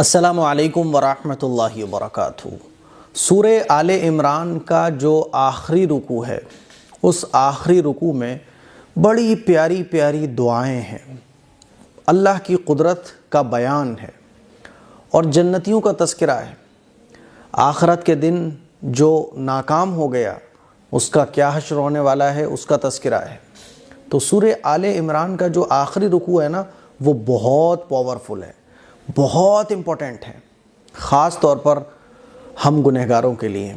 السلام علیکم ورحمۃ اللہ وبرکاتہ۔ سورہ آل عمران کا جو آخری رکوع ہے، اس آخری رکوع میں بڑی پیاری پیاری دعائیں ہیں، اللہ کی قدرت کا بیان ہے اور جنتیوں کا تذکرہ ہے۔ آخرت کے دن جو ناکام ہو گیا اس کا کیا حشر ہونے والا ہے، اس کا تذکرہ ہے۔ تو سورہ آل عمران کا جو آخری رکوع ہے نا، وہ بہت پاورفل ہے، بہت امپورٹنٹ ہے، خاص طور پر ہم گنہگاروں کے لیے،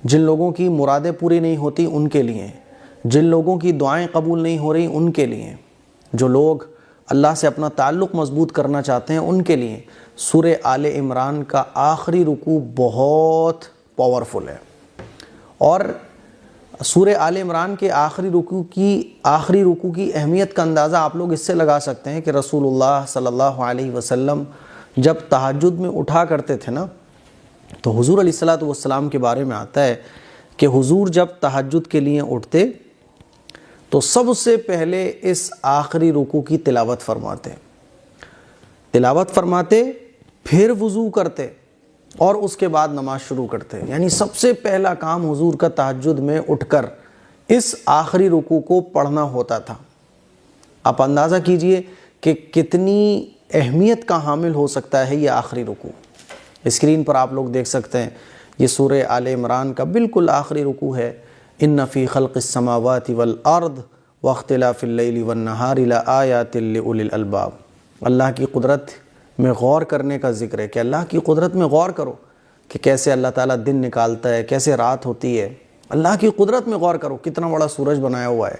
جن لوگوں کی مرادیں پوری نہیں ہوتی ان کے لیے، جن لوگوں کی دعائیں قبول نہیں ہو رہی ان کے لیے، جو لوگ اللہ سے اپنا تعلق مضبوط کرنا چاہتے ہیں ان کے لیے سورہ آل عمران کا آخری رکوع بہت پاورفل ہے۔ اور سورہ آل عمران کے آخری رکوع کی اہمیت کا اندازہ آپ لوگ اس سے لگا سکتے ہیں کہ رسول اللہ صلی اللہ علیہ وسلم جب تہجد میں اٹھا کرتے تھے نا، تو حضور علیہ الصلوۃ والسلام کے بارے میں آتا ہے کہ حضور جب تہجد کے لیے اٹھتے تو سب سے پہلے اس آخری رکوع کی تلاوت فرماتے، پھر وضو کرتے اور اس کے بعد نماز شروع کرتے۔ یعنی سب سے پہلا کام حضور کا تہجد میں اٹھ کر اس آخری رکوع کو پڑھنا ہوتا تھا۔ آپ اندازہ کیجئے کہ کتنی اہمیت کا حامل ہو سکتا ہے یہ آخری رکوع۔ اسکرین پر آپ لوگ دیکھ سکتے ہیں، یہ سورہ آل عمران کا بالکل آخری رکوع ہے۔ ان فی خلق السماوات والارض واختلاف اللیل والنہار لآیات لأولی الالباب۔ اللہ کی قدرت میں غور کرنے کا ذکر ہے کہ اللہ کی قدرت میں غور کرو کہ کیسے اللہ تعالیٰ دن نکالتا ہے، کیسے رات ہوتی ہے۔ اللہ کی قدرت میں غور کرو، کتنا بڑا سورج بنایا ہوا ہے،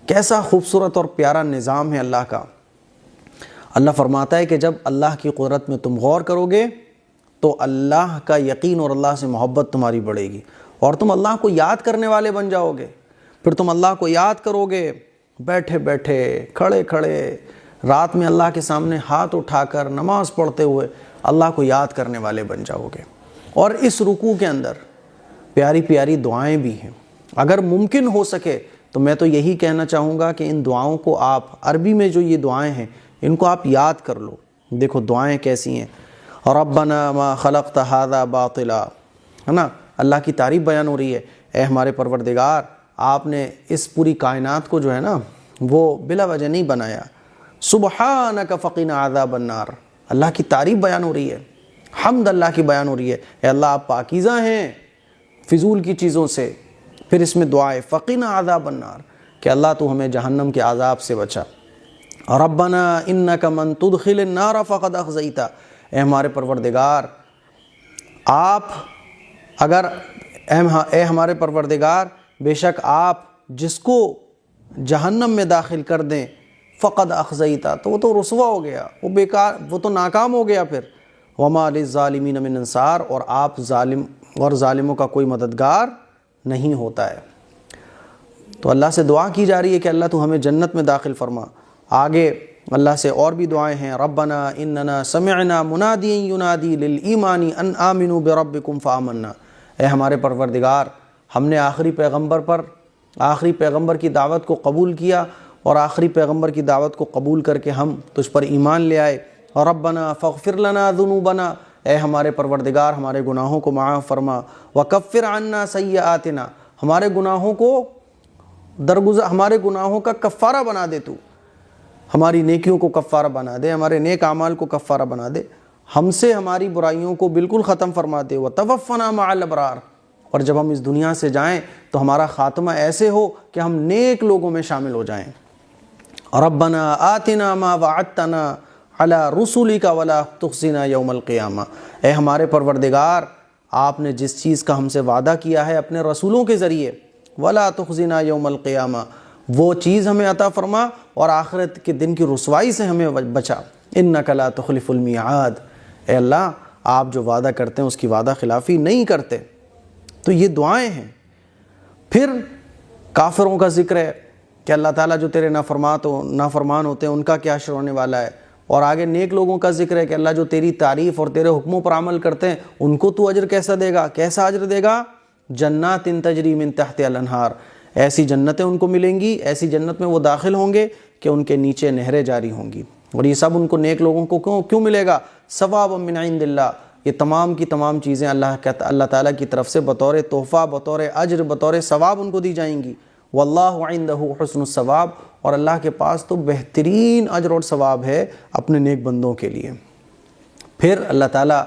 کیسا خوبصورت اور پیارا نظام ہے اللہ کا۔ اللہ فرماتا ہے کہ جب اللہ کی قدرت میں تم غور کرو گے تو اللہ کا یقین اور اللہ سے محبت تمہاری بڑھے گی اور تم اللہ کو یاد کرنے والے بن جاؤ گے۔ پھر تم اللہ کو یاد کرو گے بیٹھے بیٹھے، کھڑے کھڑے، رات میں اللہ کے سامنے ہاتھ اٹھا کر نماز پڑھتے ہوئے اللہ کو یاد کرنے والے بن جاؤ گے۔ اور اس رکوع کے اندر پیاری پیاری دعائیں بھی ہیں۔ اگر ممکن ہو سکے تو میں تو یہی کہنا چاہوں گا کہ ان دعاؤں کو آپ عربی میں جو یہ دعائیں ہیں ان کو آپ یاد کر لو۔ دیکھو دعائیں کیسی ہیں، ربنا ما خلقت ھذا باطلا، ہے نا، اللہ کی تعریف بیان ہو رہی ہے، اے ہمارے پروردگار آپ نے اس پوری کائنات کو جو ہے نا وہ بلا وجہ نہیں بنایا۔ سبحانک فقنا عذاب النار، اللہ کی تعریف بیان ہو رہی ہے، حمد اللہ کی بیان ہو رہی ہے، اے اللہ آپ پاکیزہ ہیں فضول کی چیزوں سے۔ پھر اس میں دعائے فقنا عذاب النار کہ اللہ تو ہمیں جہنم کے عذاب سے بچا۔ ربنا انک من تدخل النار فقد اخزیتہ، اے ہمارے پروردگار آپ اگر اے ہمارے پروردگار بے شک آپ جس کو جہنم میں داخل کر دیں فقد اخزیتہ، تو وہ تو رسوا ہو گیا، وہ بیکار، وہ تو ناکام ہو گیا۔ پھر وما للظالمین من انصار، اور آپ ظالموں کا کوئی مددگار نہیں ہوتا ہے۔ تو اللہ سے دعا کی جا رہی ہے کہ اللہ تو ہمیں جنت میں داخل فرما۔ آگے اللہ سے اور بھی دعائیں ہیں، ربنا اننا سمعنا منادیا ینادی للایمان ان آمنوا بربکم فآمنا، اے ہمارے پروردگار ہم نے آخری پیغمبر کی دعوت کو قبول کیا اور آخری پیغمبر کی دعوت کو قبول کر کے ہم تجھ پر ایمان لے آئے۔ ربنا فاغفر لنا ذنوبنا، اے ہمارے پروردگار ہمارے گناہوں کو معاف فرما، وکفر عنا سیئاتنا، ہمارے گناہوں کا کفارہ بنا دے، تو ہماری نیکیوں کو کفارہ بنا دے، ہمارے نیک اعمال کو کفارہ بنا دے، ہم سے ہماری برائیوں کو بالکل ختم فرما دے، وتوفنا مع الابرار، اور جب ہم اس دنیا سے جائیں تو ہمارا خاتمہ ایسے ہو کہ ہم نیک لوگوں میں شامل ہو جائیں۔ ربنا آتنا ما وعدتنا علی رسولک ولا تخزنا یوم القیامہ، اے ہمارے پروردگار آپ نے جس چیز کا ہم سے وعدہ کیا ہے اپنے رسولوں کے ذریعے، ولا تخزنا یوم القیامہ، وہ چیز ہمیں عطا فرما اور آخرت کے دن کی رسوائی سے ہمیں بچا۔ انک لا تخلف المیعاد، اے اللہ آپ جو وعدہ کرتے ہیں اس کی وعدہ خلافی نہیں کرتے۔ تو یہ دعائیں ہیں۔ پھر کافروں کا ذکر ہے کہ اللہ تعالیٰ جو تیرے نافرمان ہوتے ہیں ان کا کیا حشر ہونے والا ہے، اور آگے نیک لوگوں کا ذکر ہے کہ اللہ جو تیری تعریف اور تیرے حکموں پر عمل کرتے ہیں ان کو تو اجر کیسا دے گا، کیسا اجر دے گا؟ جنات تجری من تحتها الانہار، ایسی جنتیں ان کو ملیں گی، ایسی جنت میں وہ داخل ہوں گے کہ ان کے نیچے نہریں جاری ہوں گی۔ اور یہ سب ان کو نیک لوگوں کو کیوں ملے گا؟ ثواب من عند اللہ، یہ تمام کی تمام چیزیں اللہ تعالیٰ کی طرف سے بطور تحفہ، بطور اجر، بطور ثواب ان کو دی جائیں گی۔ واللہ عندہ حسن الثواب، اور اللہ کے پاس تو بہترین اجر اور ثواب ہے اپنے نیک بندوں کے لیے۔ پھر اللہ تعالیٰ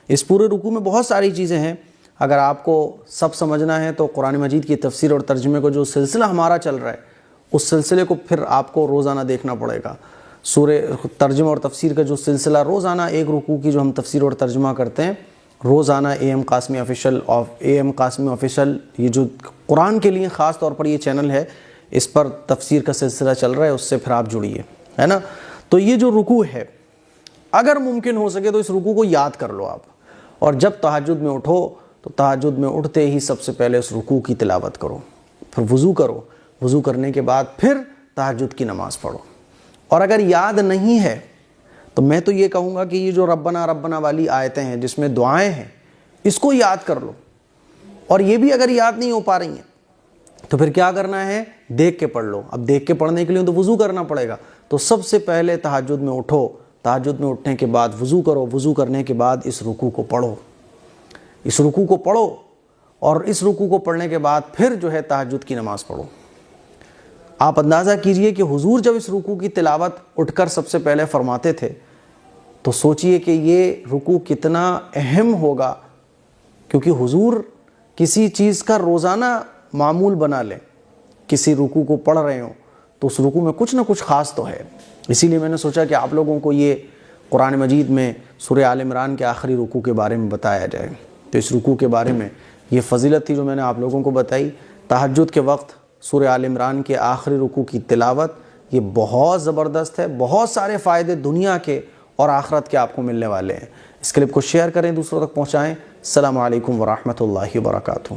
اس پورے رکوع میں بہت ساری چیزیں ہیں، اگر آپ کو سب سمجھنا ہے تو قرآن مجید کی تفسیر اور ترجمے کو جو سلسلہ ہمارا چل رہا ہے اس سلسلے کو پھر آپ کو روزانہ دیکھنا پڑے گا۔ سورہ ترجمہ اور تفسیر کا جو سلسلہ روزانہ ایک رکوع کی جو ہم تفسیر اور ترجمہ کرتے ہیں، روزانہ اے ایم قاسمی آفیشل، یہ جو قرآن کے لیے خاص طور پر یہ چینل ہے، اس پر تفسیر کا سلسلہ چل رہا ہے، اس سے پھر آپ جڑیے، ہے نا۔ تو یہ جو رکوع ہے، اگر ممکن ہو سکے تو اس رکوع کو یاد کر لو آپ، اور جب تہجد میں اٹھو تو تہجد میں اٹھتے ہی سب سے پہلے اس رکوع کی تلاوت کرو، پھر وضو کرو، وضو کرنے کے بعد پھر تہجد کی نماز پڑھو۔ اور اگر یاد نہیں ہے تو میں تو یہ کہوں گا کہ یہ جو ربنا ربنا والی آیتیں ہیں جس میں دعائیں ہیں، اس کو یاد کر لو، اور یہ بھی اگر یاد نہیں ہو پا رہی ہیں تو پھر کیا کرنا ہے؟ دیکھ کے پڑھ لو۔ اب دیکھ کے پڑھنے کے لیے تو وضو کرنا پڑے گا، تو سب سے پہلے تہجد میں اٹھو، تہجد میں اٹھنے کے بعد وضو کرو، وضو کرنے کے بعد اس رکوع کو پڑھو، اس رکوع کو پڑھو، اور اس رکوع کو پڑھنے کے بعد پھر جو ہے تہجد کی نماز پڑھو۔ آپ اندازہ کیجئے کہ حضور جب اس رکوع کی تلاوت اٹھ کر سب سے پہلے فرماتے تھے تو سوچئے کہ یہ رکوع کتنا اہم ہوگا، کیونکہ حضور کسی چیز کا روزانہ معمول بنا لیں، کسی رکوع کو پڑھ رہے ہوں تو اس رکوع میں کچھ نہ کچھ خاص تو ہے۔ اسی لیے میں نے سوچا کہ آپ لوگوں کو یہ قرآن مجید میں سورہ آل عمران کے آخری رکوع کے بارے میں بتایا جائے، تو اس رکوع کے بارے میں یہ فضیلت تھی جو میں نے آپ لوگوں کو بتائی۔ تہجد کے وقت سورہ آل عمران کے آخری رکوع کی تلاوت یہ بہت زبردست ہے، بہت سارے فائدے دنیا کے اور آخرت کے آپ کو ملنے والے ہیں۔ اس کلپ کو شیئر کریں، دوسروں تک پہنچائیں۔ السلام علیکم ورحمۃ اللہ وبرکاتہ۔